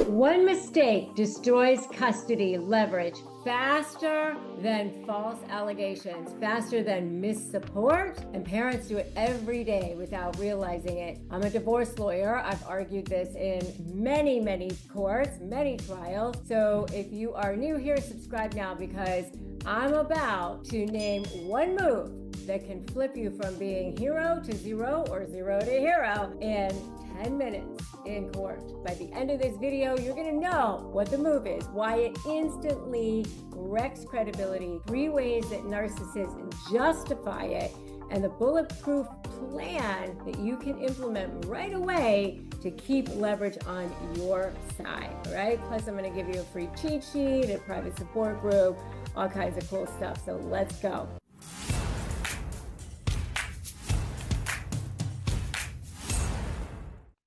One mistake destroys custody leverage faster than false allegations, faster than missupport, and parents do it every day without realizing it. I'm a divorce lawyer. I've argued this in many courts, many trials. So if you are new here, subscribe now, because I'm about to name one move that can flip you from being hero to zero or zero to hero in 10 minutes in court. By the end of this video, you're gonna know what the move is, why it instantly wrecks credibility, 3 ways that narcissists justify it, and the bulletproof plan that you can implement right away to keep leverage on your side, all right? Plus, I'm gonna give you a free cheat sheet, a private support group, all kinds of cool stuff, so let's go.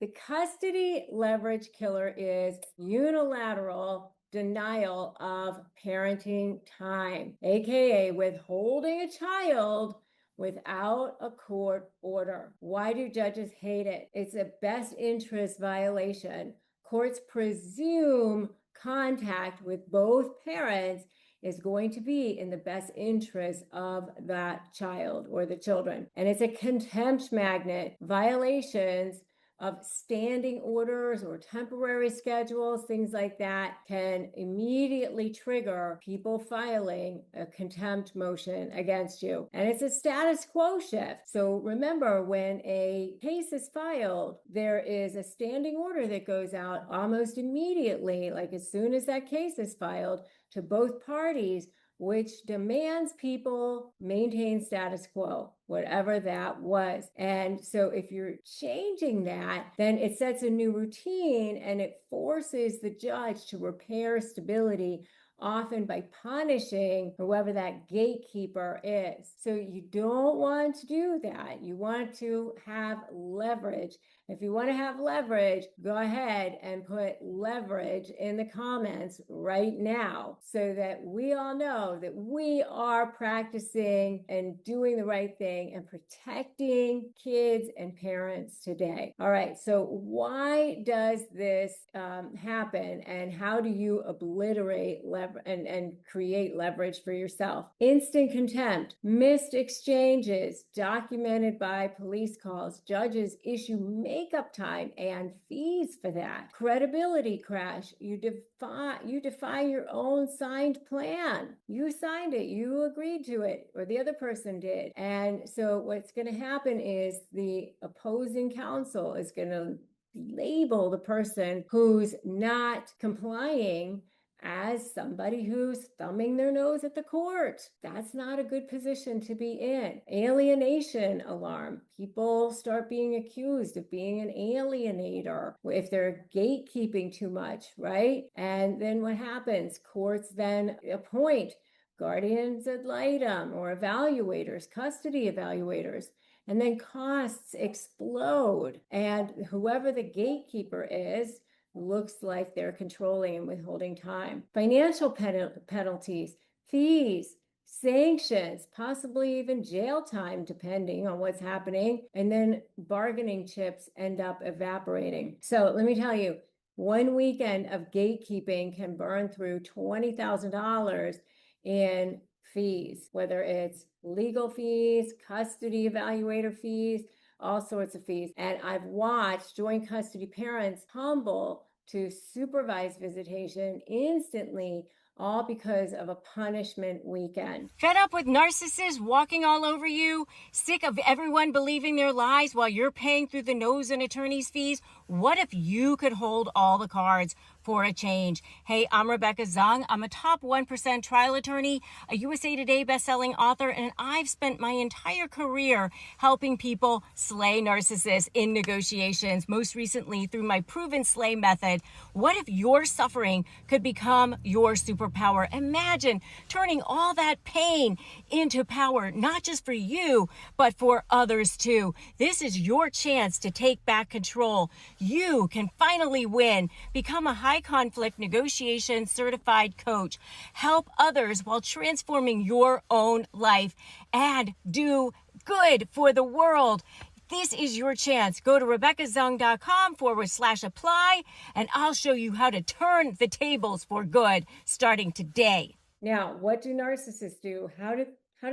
The custody leverage killer is unilateral denial of parenting time, aka withholding a child without a court order. Why do judges hate it? It's a best interest violation. Courts presume contact with both parents is going to be in the best interest of that child or the children. And it's a contempt magnet. Violations of standing orders or temporary schedules, things like that, can immediately trigger people filing a contempt motion against you. And it's a status quo shift. So remember, when a case is filed, there is a standing order that goes out almost immediately, like as soon as that case is filed, to both parties, which demands people maintain status quo, whatever that was. And so if you're changing that, then it sets a new routine and it forces the judge to repair stability, often by punishing whoever that gatekeeper is. So you don't want to do that. You want to have leverage. If you want to have leverage, go ahead and put leverage in the comments right now so that we all know that we are practicing and doing the right thing and protecting kids and parents today. All right, so why does this happen, and how do you obliterate leverage and create leverage for yourself? Instant contempt, missed exchanges documented by police calls, judges issue makeup time and fees for that. Credibility crash. You defy your own signed plan. You signed it, you agreed to it, or the other person did. And so what's going to happen is the opposing counsel is going to label the person who's not complying as somebody who's thumbing their nose at the court. That's not a good position to be in. Alienation alarm. People start being accused of being an alienator if they're gatekeeping too much, right? And then what happens? Courts then appoint guardians ad litem or evaluators, custody evaluators. And then costs explode. And whoever the gatekeeper is looks like they're controlling and withholding time. Financial penalties, fees, sanctions, possibly even jail time, depending on what's happening. And then bargaining chips end up evaporating. So let me tell you, one weekend of gatekeeping can burn through $20,000 in fees, whether it's legal fees, custody evaluator fees, all sorts of fees. And I've watched joint custody parents humble to supervised visitation instantly, all because of a punishment weekend. Fed up with narcissists walking all over you? Sick of everyone believing their lies while you're paying through the nose in attorney's fees? What if you could hold all the cards for a change? Hey, I'm Rebecca Zung. I'm a top 1% trial attorney, a USA Today bestselling author, and I've spent my entire career helping people slay narcissists in negotiations, most recently through my proven slay method. What if your suffering could become your superpower? Imagine turning all that pain into power, not just for you, but for others too. This is your chance to take back control. You can finally win. Become a high conflict negotiation certified coach. Help others while transforming your own life and do good for the world. This is your chance. Go to RebeccaZung.com/apply, and I'll show you how to turn the tables for good starting today. Now, what do narcissists do? How do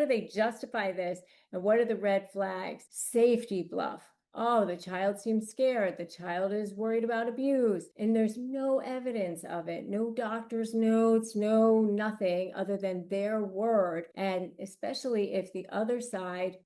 they justify this? And what are the red flags? Safety bluff. Oh, the child seems scared. The child is worried about abuse. And there's no evidence of it. No doctor's notes, no nothing other than their word. And especially if the other side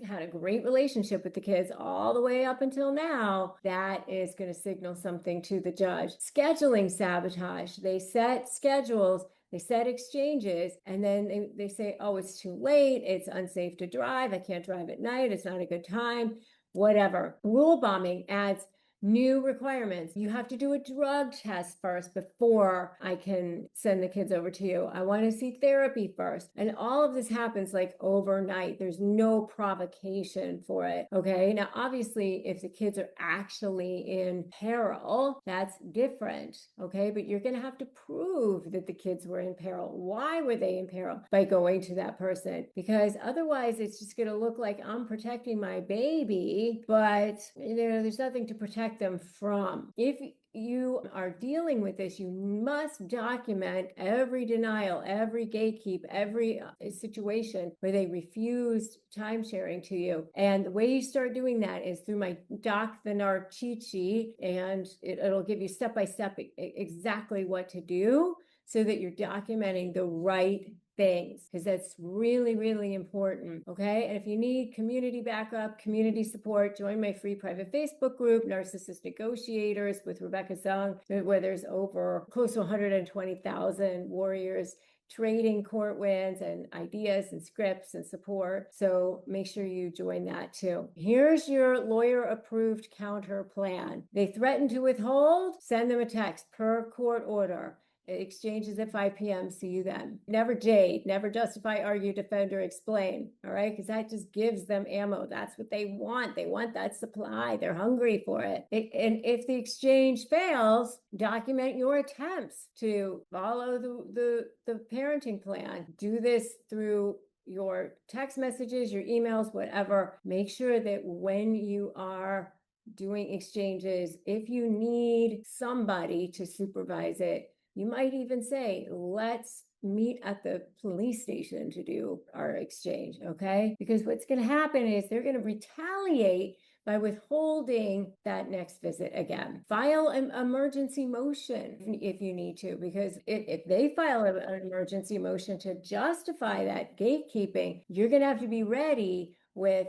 had a great relationship with the kids all the way up until now, that is going to signal something to the judge. Scheduling sabotage. They set schedules. They set exchanges, and then they say, oh, it's too late. It's unsafe to drive. I can't drive at night. It's not a good time. Whatever. Rule bombing adds new requirements. You have to do a drug test first before I can send the kids over to you. I want to see therapy first. And all of this happens like overnight. There's no provocation for it. Okay. Now, obviously, if the kids are actually in peril, that's different. Okay. But you're going to have to prove that the kids were in peril. Why were they in peril? By going to that person. Because otherwise, it's just going to look like I'm protecting my baby, but there's nothing to protect them from. If you are dealing with this, you must document every denial, every gatekeep, every situation where they refused time sharing to you. And the way you start doing that is through my Doc the Narc cheat sheet, and it'll give you step by step exactly what to do so that you're documenting the right things, because that's really, really important. Okay. And if you need community backup, community support, join my free private Facebook group, Narcissist Negotiators with Rebecca Zung, where there's over close to 120,000 warriors trading court wins and ideas and scripts and support. So make sure you join that too. Here's your lawyer approved counter plan. They threaten to withhold, send them a text per court order. Exchanges at 5 p.m. See you then. Never jade, never justify, argue, defend, or explain. All right. Because that just gives them ammo. That's what they want. They want that supply. They're hungry for it. And if the exchange fails, document your attempts to follow the parenting plan. Do this through your text messages, your emails, whatever. Make sure that when you are doing exchanges, if you need somebody to supervise it, you might even say, let's meet at the police station to do our exchange, okay? Because what's going to happen is they're going to retaliate by withholding that next visit again. File an emergency motion if you need to, because if they file an emergency motion to justify that gatekeeping, you're going to have to be ready with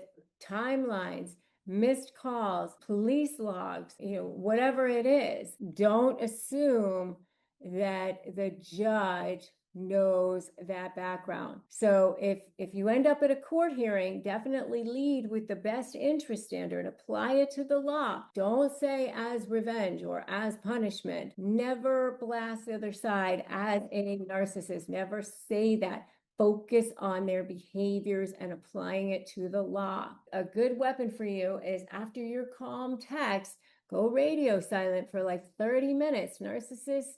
timelines, missed calls, police logs, whatever it is. Don't assume that the judge knows that background. So if you end up at a court hearing, definitely lead with the best interest standard, apply it to the law. Don't say as revenge or as punishment. Never blast the other side as a narcissist. Never say that. Focus on their behaviors and applying it to the law. A good weapon for you is after your calm text, go radio silent for like 30 minutes. Narcissists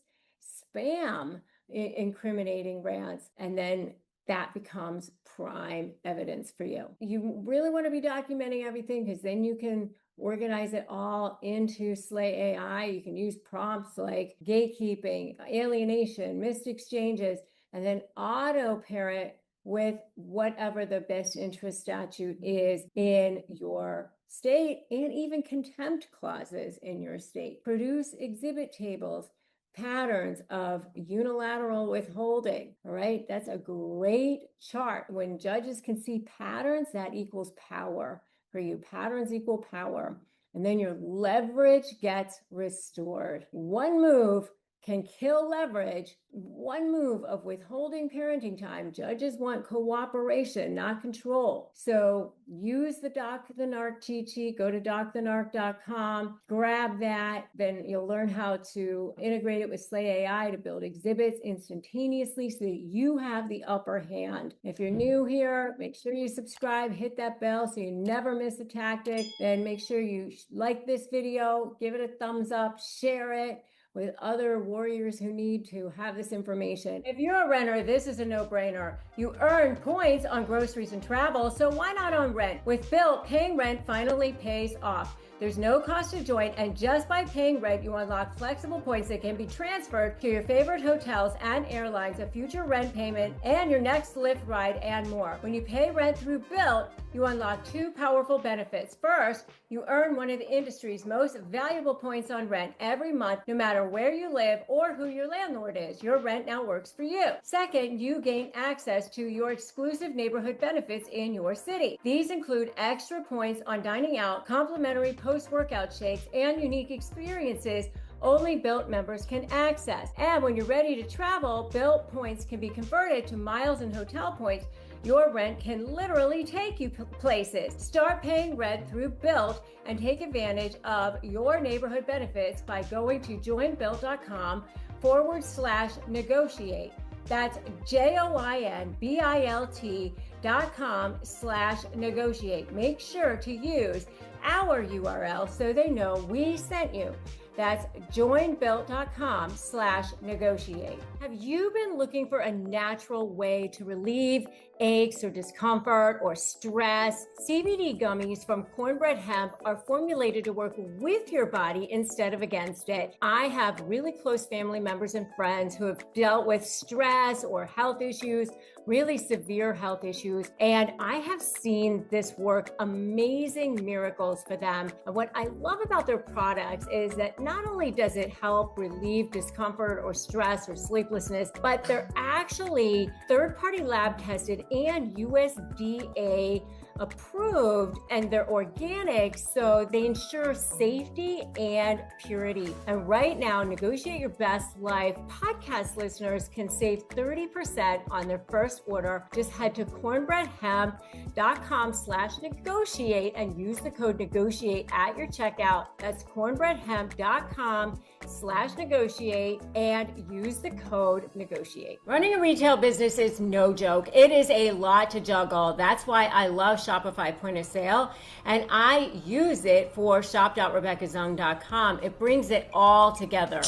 spam incriminating rants, and then that becomes prime evidence for you. You really want to be documenting everything, because then you can organize it all into Slay AI. You can use prompts like gatekeeping, alienation, missed exchanges, and then auto parent with whatever the best interest statute is in your state, and even contempt clauses in your state. Produce exhibit tables, patterns of unilateral withholding. All right. That's a great chart. When judges can see patterns, that equals power for you. Patterns equal power. And then your leverage gets restored. One move can kill leverage. One move of withholding parenting time. Judges want cooperation, not control. So use the Doc the Narc cheat sheet. Go to docthenarc.com, grab that. Then you'll learn how to integrate it with Slay AI to build exhibits instantaneously so that you have the upper hand. If you're new here, make sure you subscribe, hit that bell so you never miss a tactic. Then make sure you like this video, give it a thumbs up, share it. with other warriors who need to have this information. If you're a renter, this is a no-brainer. You earn points on groceries and travel, so why not on rent? With Built, paying rent finally pays off. There's no cost to join, and just by paying rent, you unlock flexible points that can be transferred to your favorite hotels and airlines, a future rent payment, and your next Lyft ride, and more. When you pay rent through Built, you unlock two powerful benefits. First, you earn one of the industry's most valuable points on rent every month, no matter where you live or who your landlord is. Your rent now works for you. Second, you gain access to your exclusive neighborhood benefits in your city. These include extra points on dining out, complimentary post-workout shakes, and unique experiences only Built members can access. And when you're ready to travel, Built points can be converted to miles and hotel points. Your rent can literally take you places. Start paying rent through Built and take advantage of your neighborhood benefits by going to joinbuilt.com/negotiate. That's joinbilt.com/negotiate. Make sure to use our URL so they know we sent you. That's joinbuilt.com/negotiate. Have you been looking for a natural way to relieve aches or discomfort or stress? CBD gummies from Cornbread Hemp are formulated to work with your body instead of against it. I have really close family members and friends who have dealt with stress or health issues, really severe health issues, and I have seen this work amazing miracles for them. And what I love about their products is that not only does it help relieve discomfort or stress or sleeplessness, but they're actually third-party lab tested and USDA approved, and they're organic, so they ensure safety and purity. And right now, Negotiate Your Best Life podcast listeners can save 30% on their first order. Just head to cornbreadhemp.com/negotiate and use the code negotiate at your checkout. That's cornbreadhemp.com/negotiate and use the code negotiate. Running a retail business is no joke. It is a lot to juggle. That's why I love Shopify Point of Sale, and I use it for shop.rebeccazung.com. It brings it all together.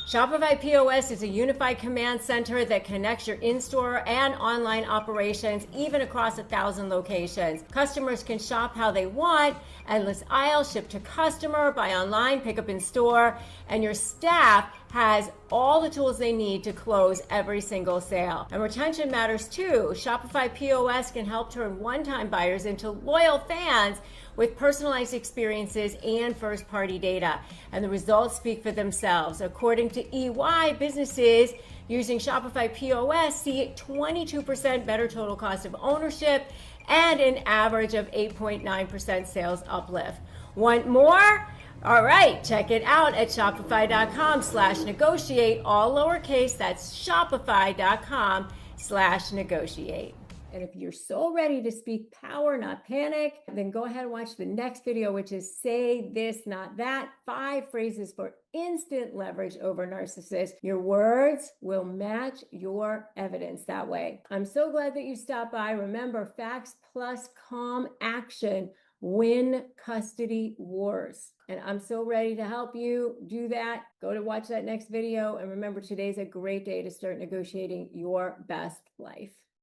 Shopify POS is a unified command center that connects your in-store and online operations, even across 1,000 locations. Customers can shop how they want, endless aisle, ship to customer, buy online, pick up in store, and your staff has all the tools they need to close every single sale. And retention matters too. Shopify POS can help turn one-time buyers into loyal fans with personalized experiences and first-party data. And the results speak for themselves. According to EY, businesses using Shopify POS see 22% better total cost of ownership and an average of 8.9% sales uplift. Want more? All right, check it out at shopify.com/negotiate, all lowercase. That's shopify.com/negotiate. And if you're so ready to speak power, not panic, then go ahead and watch the next video, which is Say This, Not That, 5 phrases for instant leverage over narcissists. Your words will match your evidence that way. I'm so glad that you stopped by. Remember, facts plus calm action win custody wars. And I'm so ready to help you do that. Go to watch that next video. And remember, today's a great day to start negotiating your best life.